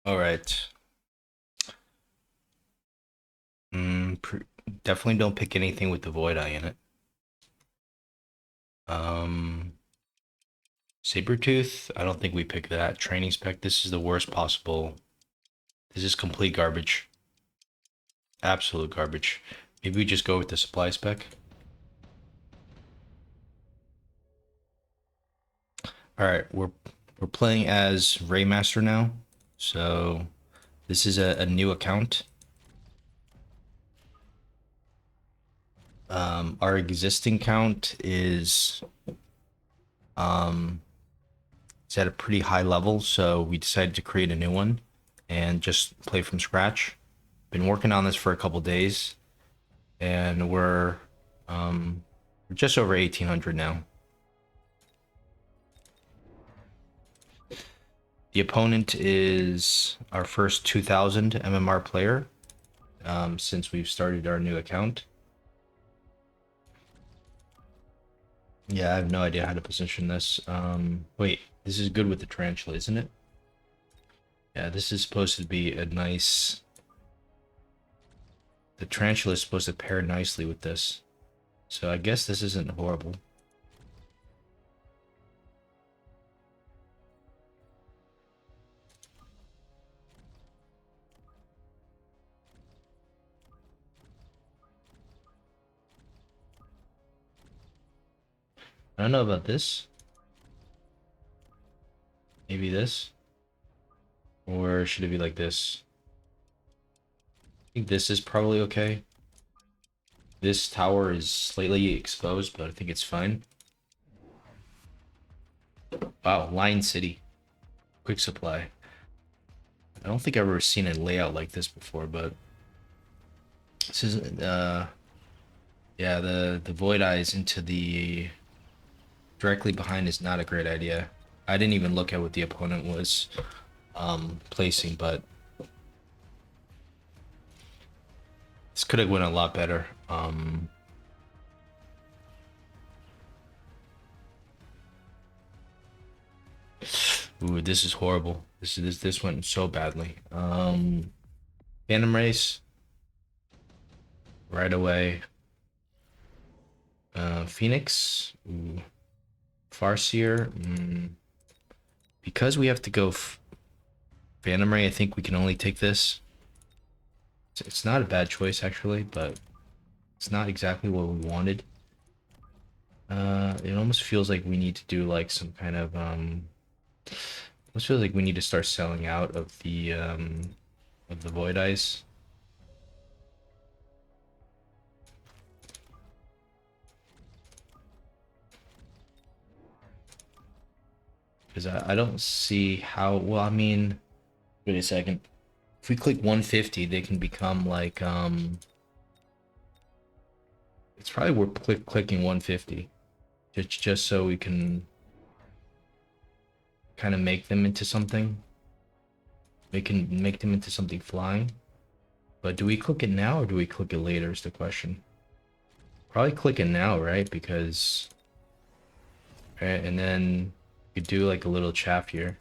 All right. Definitely don't pick anything with the Void Eye in it. Um, Sabretooth, I don't think we pick that. Training spec, this is the worst possible. This is complete garbage. Absolute garbage. Maybe we just go with the supply spec. All right, we're playing as Raymaster now. So this is a new account. Our existing count is um it's at a pretty high level, so we decided to create a new one and just play from scratch. Been working on this for a couple days, and we're just over 1800 now. The opponent is our first 2000 MMR player since we've started our new account. Yeah, I have no idea how to position this. Wait, this is good with the tarantula, isn't it? Yeah, this is supposed to be a nice. The tarantula is supposed to pair nicely with this. So I guess this isn't horrible. I don't know about this. Maybe this. Or should it be like this? I think this is probably okay. This tower is slightly exposed, but I think it's fine. Wow, Lion City. Quick supply. I don't think I've ever seen a layout like this before, but this is yeah, the Void Eyes into the directly behind is not a great idea. I didn't even look at what the opponent was placing, but this could have went a lot better. Ooh, this is horrible. This went so badly. Phantom Race right away. Phoenix. Ooh. Farseer. Because we have to go Phantom Ray, I think we can only take this. It's not a bad choice actually, but it's not exactly what we wanted. It almost feels like we need to do like some kind of almost feels like we need to start selling out of the Void Eyes. Because I don't see how, well, I mean, wait a second. If we click 150, they can become like, it's probably worth clicking 150. Just so we can kind of make them into something. We can make them into something flying. But do we click it now or do we click it later is the question. Probably click it now, right? Because, right, and then you do like a little chaff here.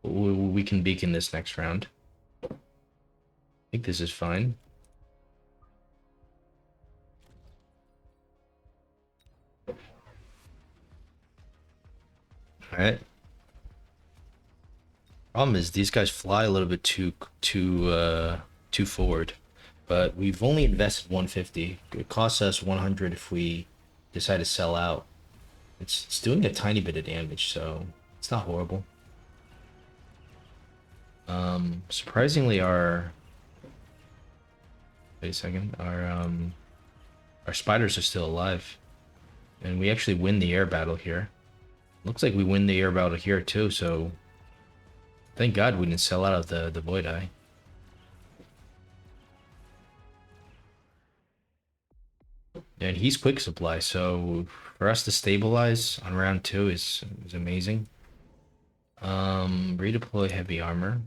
We can beacon this next round. I think this is fine. All right. Problem is these guys fly a little bit too forward, but we've only invested 150. It costs us 100 if we decide to sell out. It's doing a tiny bit of damage, so it's not horrible. Surprisingly, wait a second, our spiders are still alive, and we actually win the air battle here. Looks like we win the air battle here too, so thank God we didn't sell out of the Void Eye. And he's quick supply, so for us to stabilize on round two is amazing. Redeploy heavy armor.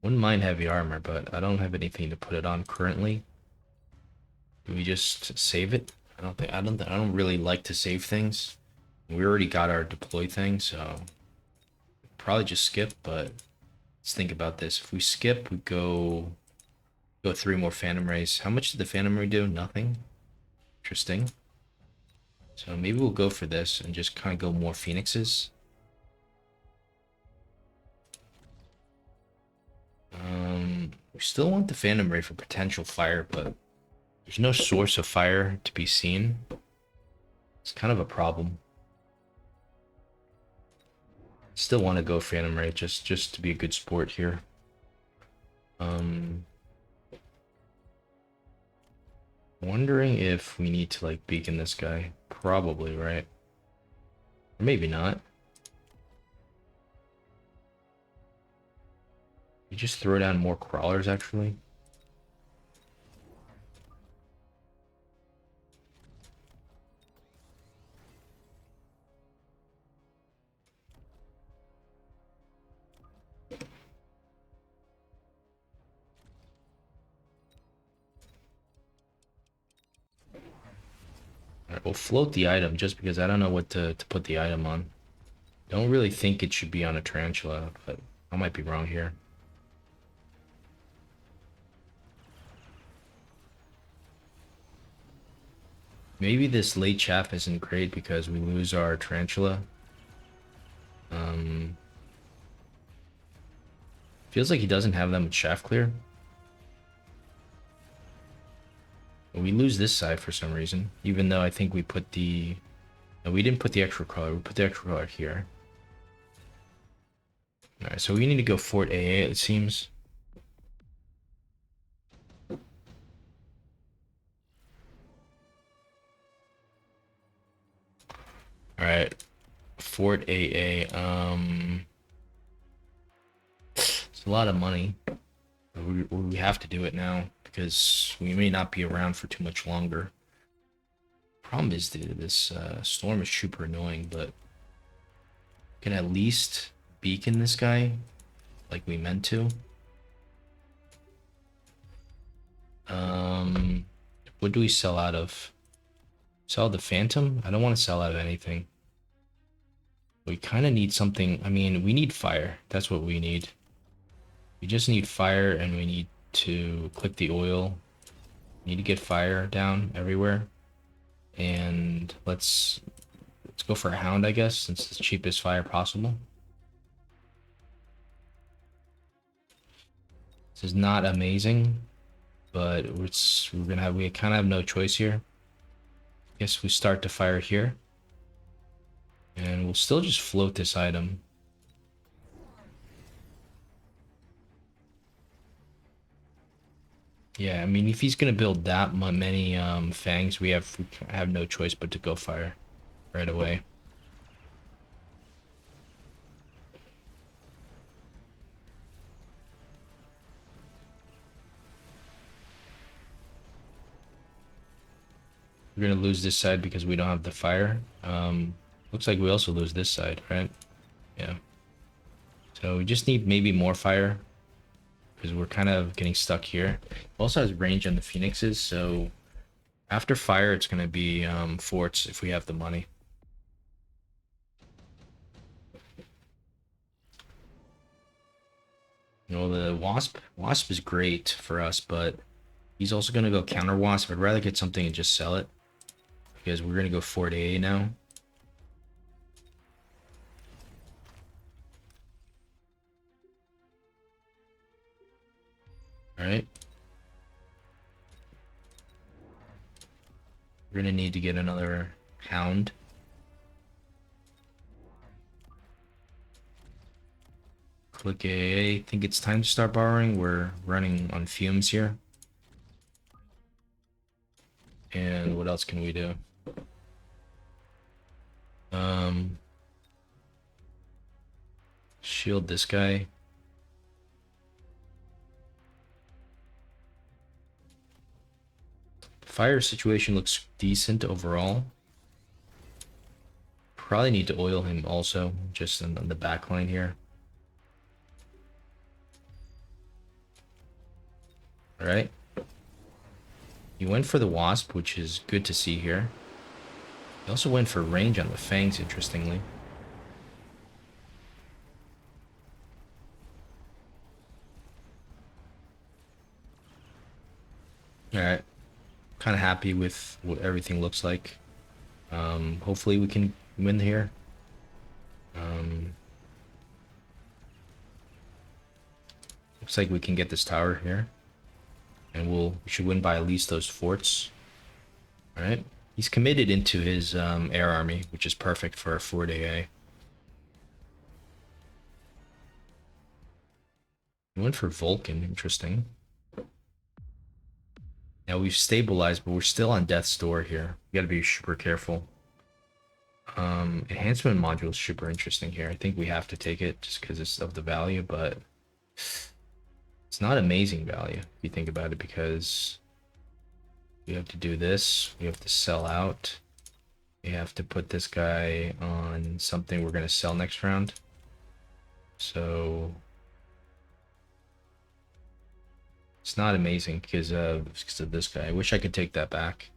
Wouldn't mind heavy armor, but I don't have anything to put it on currently. Do we just save it? I don't really like to save things. We already got our deploy thing, so probably just skip, but let's think about this. If we skip, we go 3 more Phantom Rays. How much did the Phantom Ray do? Nothing. Interesting. So maybe we'll go for this and just kind of go more Phoenixes. We still want the Phantom Ray for potential fire, but there's no source of fire to be seen. It's kind of a problem. Still want to go Phantom Ray just to be a good sport here. Wondering if we need to like beacon this guy. Probably, right? Or maybe not. You just throw down more crawlers actually. Alright, we'll float the item just because I don't know what to put the item on. Don't really think it should be on a tarantula, but I might be wrong here. Maybe this late chaff isn't great because we lose our tarantula. Feels like he doesn't have that much chaff clear. But we lose this side for some reason, even though I think we put the... No, we didn't put the extra color. We put the extra color here. Alright, so we need to go Fort AA, it seems. Alright. Fort AA. It's a lot of money. We have to do it now because we may not be around for too much longer. Problem is this storm is super annoying, but can at least beacon this guy like we meant to. What do we sell out of? Sell the Phantom? I don't want to sell out of anything. We kind of need something. I mean, we need fire. That's what we need. We just need fire, and we need to click the oil. We need to get fire down everywhere. And let's go for a hound, I guess, since it's the cheapest fire possible. This is not amazing, but we kind of have no choice here. Guess we start to fire here, and we'll still just float this item. Yeah, I mean, if he's gonna build that many fangs, we have no choice but to go fire right away. We're gonna lose this side because we don't have the fire. Looks like we also lose this side, right? Yeah. So we just need maybe more fire because we're kind of getting stuck here. Also has range on the Phoenixes, so after fire, it's gonna be forts if we have the money. You know, the Wasp is great for us, but he's also gonna go counter Wasp. I'd rather get something and just sell it because we're gonna go Fort AA now. All right. We're gonna need to get another hound. Click AA. I think it's time to start borrowing. We're running on fumes here. And what else can we do? Shield this guy. Fire situation looks decent overall. Probably need to oil him also, just on the back line here. Alright. He went for the Wasp, which is good to see here. He also went for range on the Fangs, interestingly. kind of happy with what everything looks like. Hopefully we can win here. Um, Looks like we can get this tower here, and we should win by at least those forts. All right. He's committed into his air army, which is perfect for a Fort AA. He went for Vulcan, interesting. Now we've stabilized, but we're still on death's door here. We gotta be super careful. Enhancement module is super interesting here. I think we have to take it just because it's of the value, but it's not amazing value if you think about it, because we have to do this. We have to sell out. We have to put this guy on something we're gonna sell next round. So it's not amazing because of this guy. I wish I could take that back.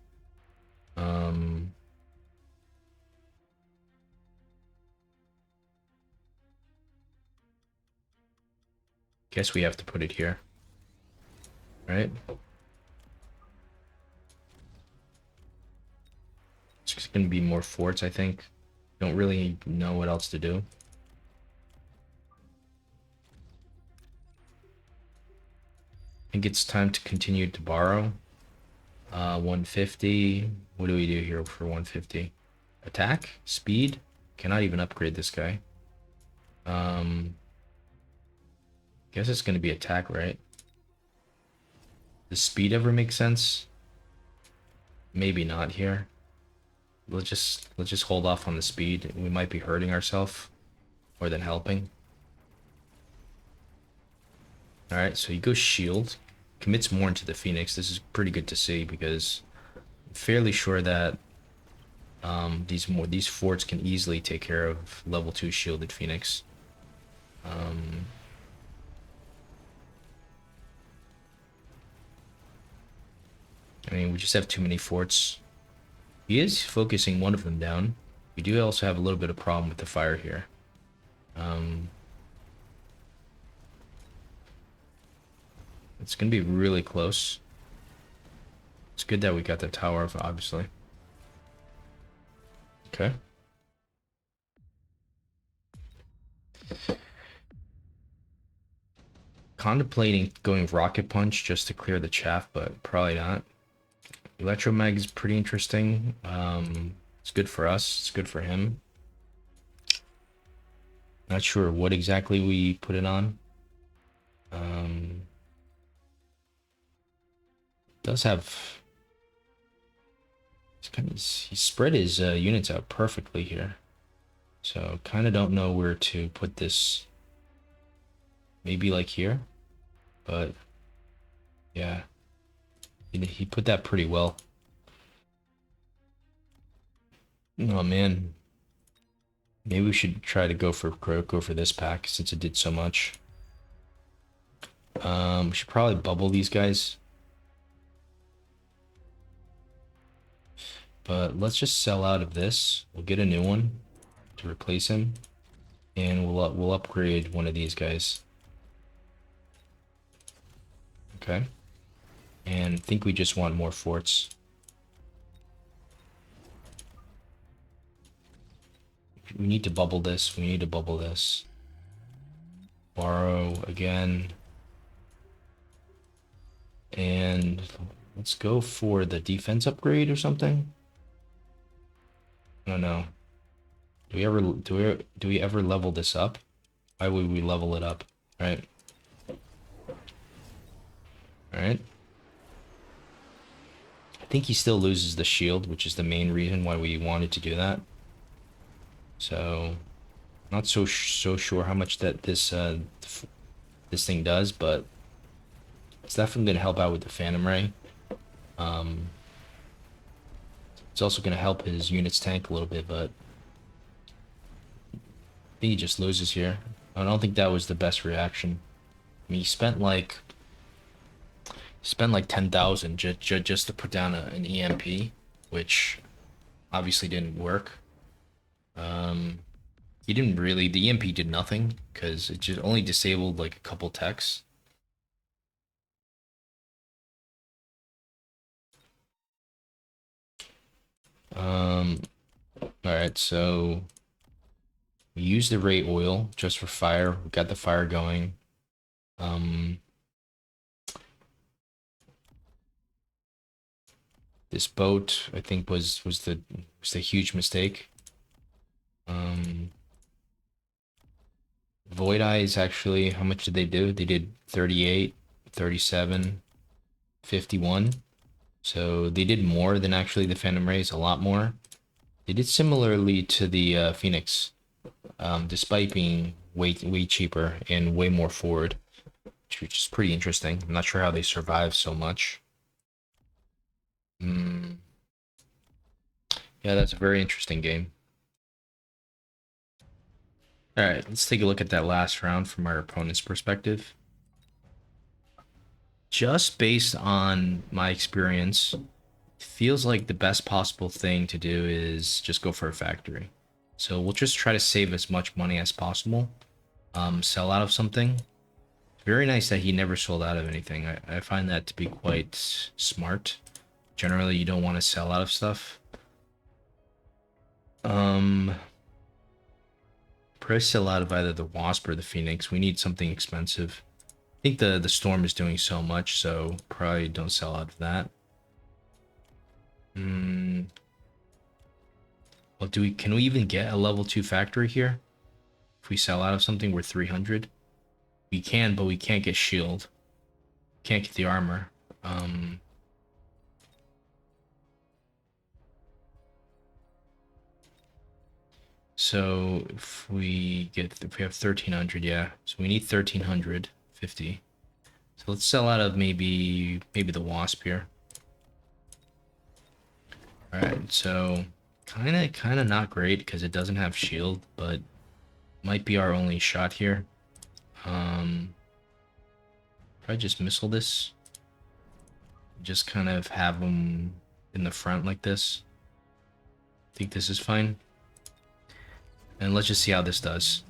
Guess we have to put it here, right? It's just gonna be more forts, I think. Don't really know what else to do. I think it's time to continue to borrow. 150. What do we do here for 150? Attack? Speed? Cannot even upgrade this guy. Guess it's gonna be attack, right? Does speed ever make sense? Maybe not here. Let's just hold off on the speed. We might be hurting ourselves more than helping. All right, so he goes shield, commits more into the Phoenix. This is pretty good to see because I'm fairly sure that these forts can easily take care of level 2 shielded Phoenix. I mean, we just have too many forts. He is focusing one of them down. We do also have a little bit of problem with the fire here. It's gonna be really close. It's good that we got the tower, obviously. Okay. Contemplating going rocket punch just to clear the chaff, but probably not. Electromag is pretty interesting. It's good for us. It's good for him. Not sure what exactly we put it on. Does have. He spread his units out perfectly here. So kind of don't know where to put this. Maybe like here, but yeah, he put that pretty well. Oh man, maybe we should try to go for this pack since it did so much. We should probably bubble these guys, but let's just sell out of this. We'll get a new one to replace him, and we'll upgrade one of these guys. Okay, and I think we just want more forts. We need to bubble this. We need to bubble this. Borrow again. And let's go for the defense upgrade or something. I don't know. Do we ever level this up? Why would we level it up? Right. Alright. I think he still loses the shield, which is the main reason why we wanted to do that. So, not so sure how much that this thing does, but it's definitely going to help out with the Phantom Ray. It's also going to help his units tank a little bit, but I think he just loses here. I don't think that was the best reaction. I mean, he spent like 10,000 just to put down an EMP, which obviously didn't work. He didn't really, the EMP did nothing because it just only disabled like a couple techs. All right, so we use the ray oil just for fire. We got the fire going. Um, this boat, I think, was the huge mistake. Void Eyes actually, how much did they do? They did 38, 37, 51. So they did more than actually the Phantom Rays, a lot more. They did similarly to the Phoenix, despite being way cheaper and way more forward, which is pretty interesting. I'm not sure how they survive so much. Mm, yeah, that's a very interesting game. All right, let's take a look at that last round from our opponent's perspective. Just based on my experience, feels like the best possible thing to do is just go for a factory. So we'll just try to save as much money as possible. Sell out of something. Very nice that he never sold out of anything. I find that to be quite smart. Generally, you don't want to sell out of stuff. Probably sell out of either the Wasp or the Phoenix. We need something expensive. I think the Storm is doing so much, so probably don't sell out of that. Well, can we even get a level 2 factory here? If we sell out of something, we're 300. We can, but we can't get shield. Can't get the armor. So if we have 1300, yeah. So we need 1350. So let's sell out of maybe the Wasp here. All right, so kind of not great because it doesn't have shield, but might be our only shot here. Probably just missile this. Just kind of have them in the front like this. I think this is fine. And let's just see how this does.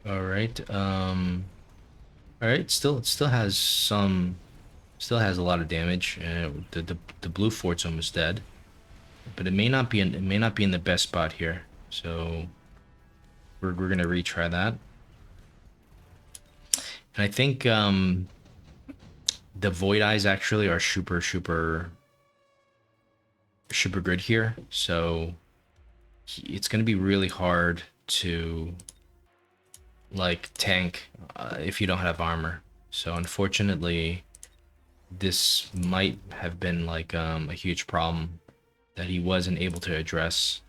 All right. All right. Still has some. Still has a lot of damage. The blue fort's almost dead, but it may not be in the best spot here. So we're gonna retry that. And I think the Void Eyes actually are super good here. So it's gonna be really hard to like tank if you don't have armor. So unfortunately, this might have been like a huge problem that he wasn't able to address.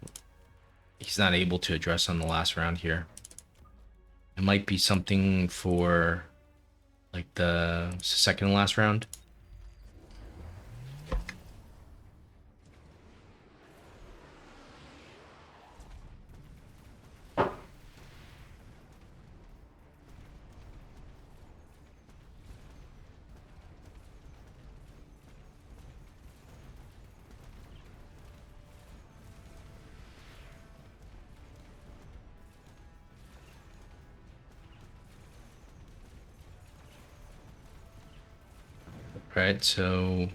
He's not able to address on the last round here. It might be something for like the second last round. Right, so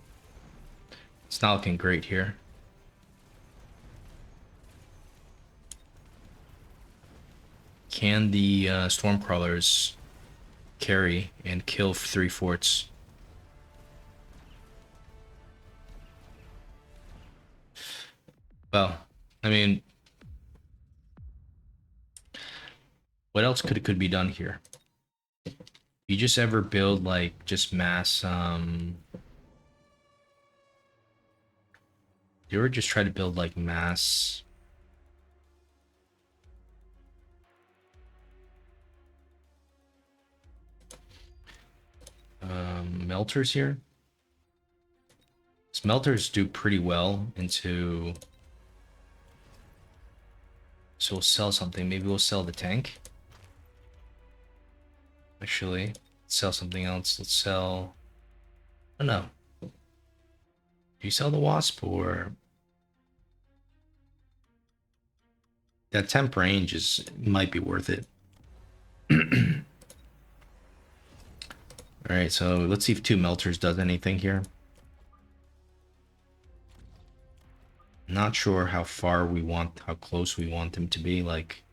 it's not looking great here. Can the Stormcrawlers carry and kill 3 forts? Well, I mean, what else could be done here? You just ever build like just mass you ever just try to build like mass melters here? Smelters do pretty well into, so we'll sell something. Maybe we'll sell the tank. Actually, let's sell something else. Let's sell, I don't know. Do you sell the Wasp or that temp range is might be worth it. All right, so let's see if two melters does anything here. Not sure how far we want, how close we want them to be. Like,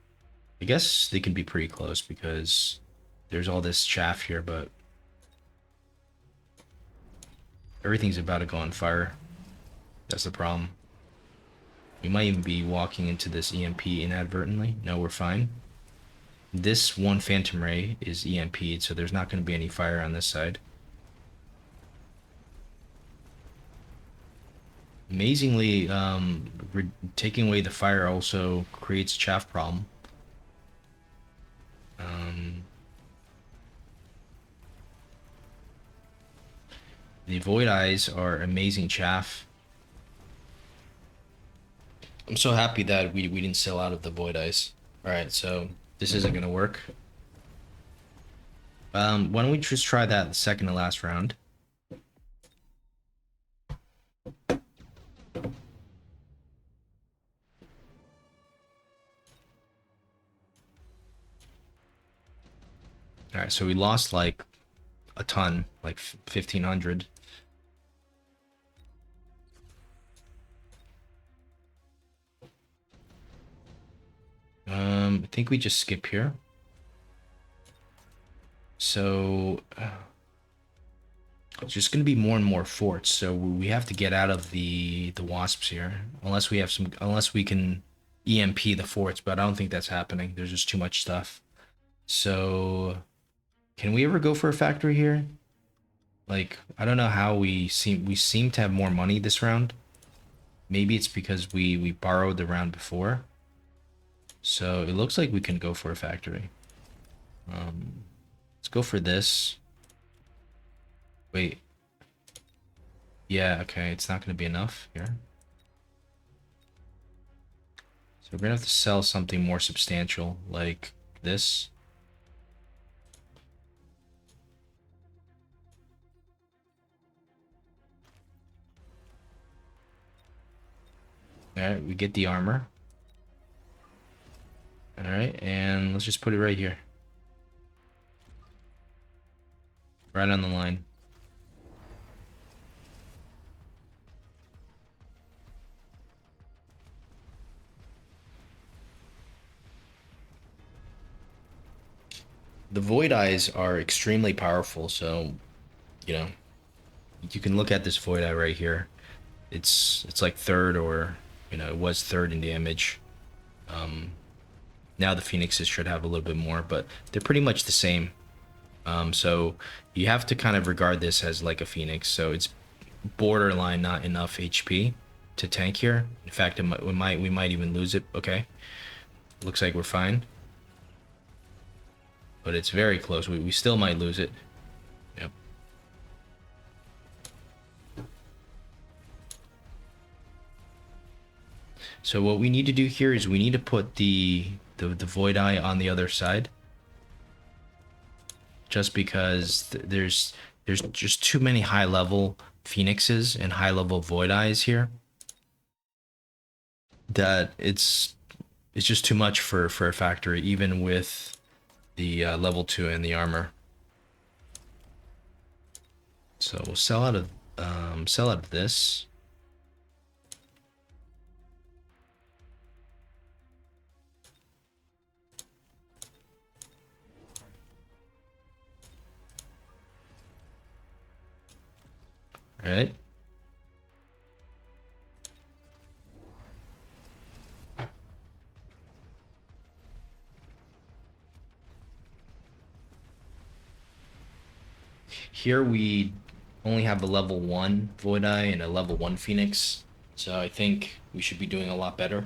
I guess they can be pretty close because there's all this chaff here, but everything's about to go on fire. That's the problem. We might even be walking into this EMP inadvertently. No, we're fine. This one phantom ray is EMP'd, so there's not going to be any fire on this side. Amazingly, taking away the fire also creates a chaff problem. The void eyes are amazing chaff. I'm so happy that we didn't sell out of the void eyes. All right, so this isn't gonna work. Why don't we just try that the second to last round? All right, so we lost like a ton, like 1,500. I think we just skip here. So it's just going to be more and more forts. So we have to get out of the wasps here, unless we have some, unless we can EMP the forts. But I don't think that's happening. There's just too much stuff. So can we ever go for a factory here? Like, I don't know how we seem to have more money this round. Maybe it's because we borrowed the round before. So it looks like we can go for a factory. Let's go for this. Wait. Yeah, okay, it's not going to be enough here. So we're going to have to sell something more substantial, like this. Alright, we get the armor. Alright, and let's just put it right here. Right on the line. The void eyes are extremely powerful, so you know, you can look at this void eye right here. It's like third, or it was third in damage. Now the phoenixes should have a little bit more, but they're pretty much the same. So you have to kind of regard this as like a phoenix. So it's borderline not enough HP to tank here. In fact, we might even lose it. Okay, looks like we're fine, but it's very close. We still might lose it. Yep. So what we need to do here is we need to put the void eye on the other side. Just because there's just too many high level phoenixes and high level void eyes here, that it's just too much for a factory, even with the level 2 and the armor. So we'll sell out of this. All right. Here we only have a level 1 void eye and a level 1 phoenix, so I think we should be doing a lot better.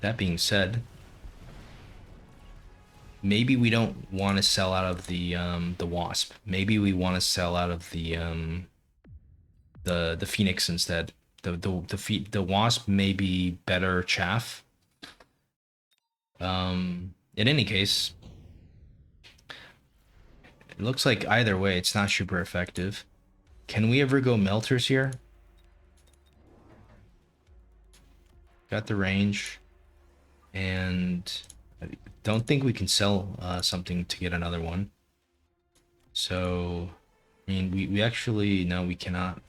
That being said, maybe we don't want to sell out of the wasp. Maybe we want to sell out of the phoenix instead. The wasp may be better chaff. In any case, it looks like either way, it's not super effective. Can we ever go melters here? Got the range, and I don't think we can sell something to get another one. So, I mean, we actually, no, we cannot.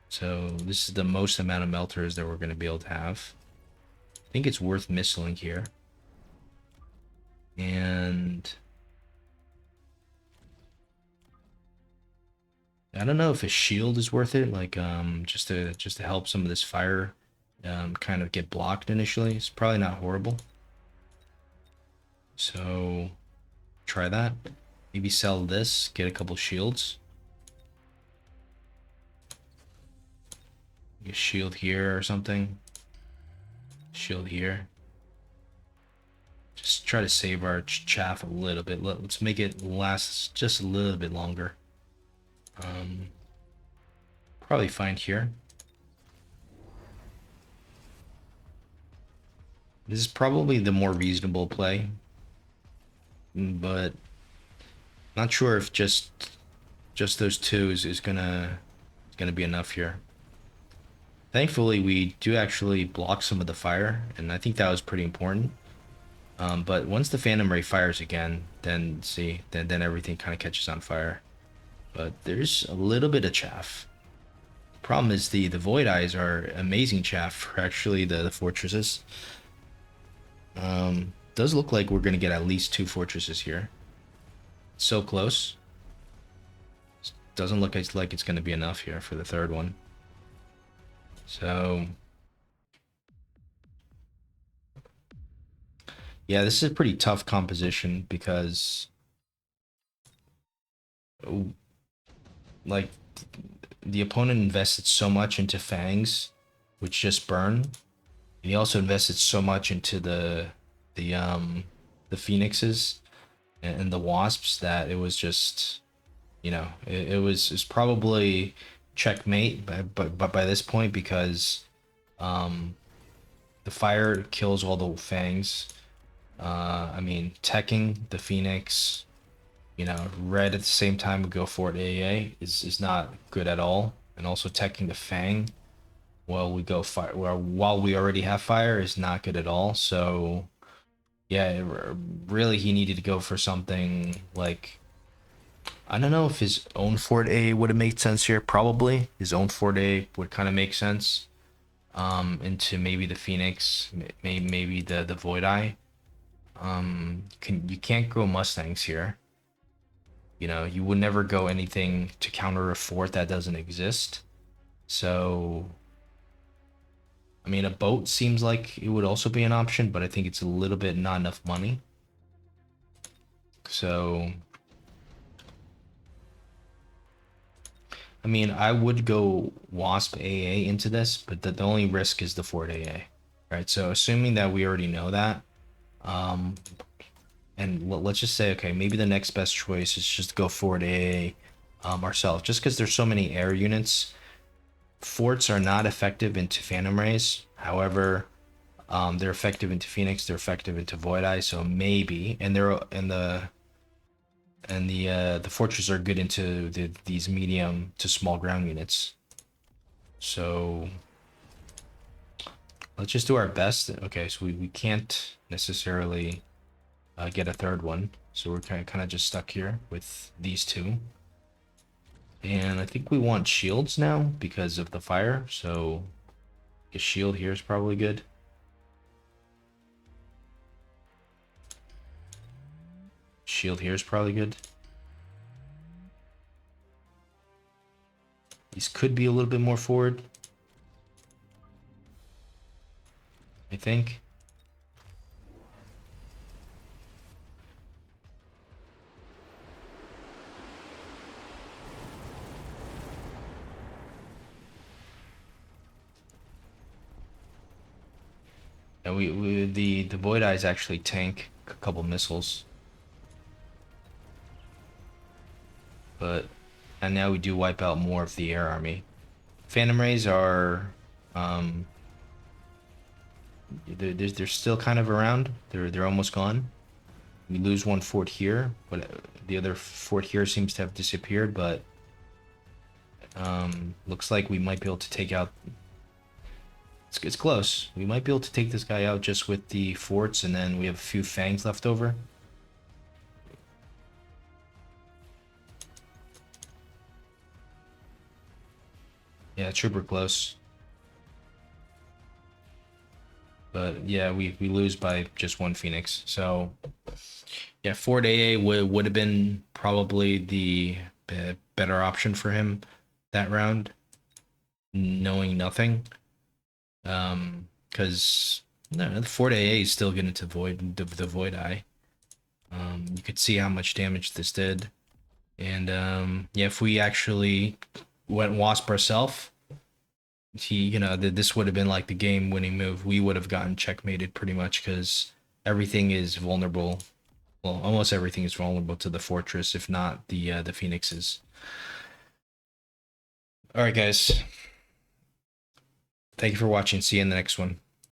So this is the most amount of melters that we're going to be able to have. I think it's worth missiling here. And I don't know if a shield is worth it, like just to help some of this fire kind of get blocked initially. It's probably not horrible. So try that. Maybe sell this, get a couple shields. A shield here or something. Shield here. Just try to save our chaff a little bit. Let's make it last just a little bit longer. Probably fine here. This is probably the more reasonable play, but not sure if just those two is gonna be enough here. Thankfully, we do actually block some of the fire, and I think that was pretty important. But once the Phantom Ray fires again, then then everything kind of catches on fire. But there's a little bit of chaff. Problem is the Void Eyes are amazing chaff for actually the fortresses. Does look like we're gonna get at least 2 fortresses here. So close. Doesn't look like it's gonna be enough here for the third one. So yeah, this is a pretty tough composition because like the opponent invested so much into Fangs, which just burn, and he also invested so much into the Phoenixes and the Wasps that it was just, you know, it's probably checkmate, but by this point, because the fire kills all the Fangs. I mean, teching the Phoenix, you know, red at the same time we go for it AA is not good at all, and also teching the Fang while we go fire, while we already have fire, is not good at all. So yeah, really he needed to go for something like, I don't know if his own Fort A would have made sense here. Probably his own Fort A would kind of make sense. Into maybe the Phoenix, maybe the Void Eye. You can't go Mustangs here. You know, you would never go anything to counter a fort that doesn't exist. So, I mean, a boat seems like it would also be an option, but I think it's a little bit not enough money. So, I mean, I would go Wasp AA into this, but the only risk is the Fort AA, right? So, assuming that we already know that, um, and let's just say, okay, maybe the next best choice is just go Fort AA ourselves, just because there's so many air units. Forts are not effective into Phantom Rays. However, they're effective into Phoenix. They're effective into Void Eye. So maybe, and the fortresses are good into these medium to small ground units. So let's just do our best. Okay, so we can't necessarily get a third one. So we're kind of just stuck here with these two. And I think we want shields now because of the fire. So a shield here is probably good. Shield here is probably good. These could be a little bit more forward, I think. And the Void Eyes actually tank a couple missiles. And now we do wipe out more of the air army. Phantom Rays are they're still kind of around. They're almost gone. We lose one fort here, but the other fort here seems to have disappeared. But looks like we might be able to take out. It's close. We might be able to take this guy out just with the forts, and then we have a few fangs left over. Yeah, super close. But yeah, we lose by just one Phoenix. So yeah, Fort AA would have been probably the better option for him that round, knowing nothing. Because no, the Fort AA is still getting to void the void eye. You could see how much damage this did, and yeah, if we actually went Wasp ourselves, this would have been like the game-winning move. We would have gotten checkmated pretty much because everything is vulnerable. Well, almost everything is vulnerable to the fortress, if not the phoenixes. All right, guys. Thank you for watching. See you in the next one.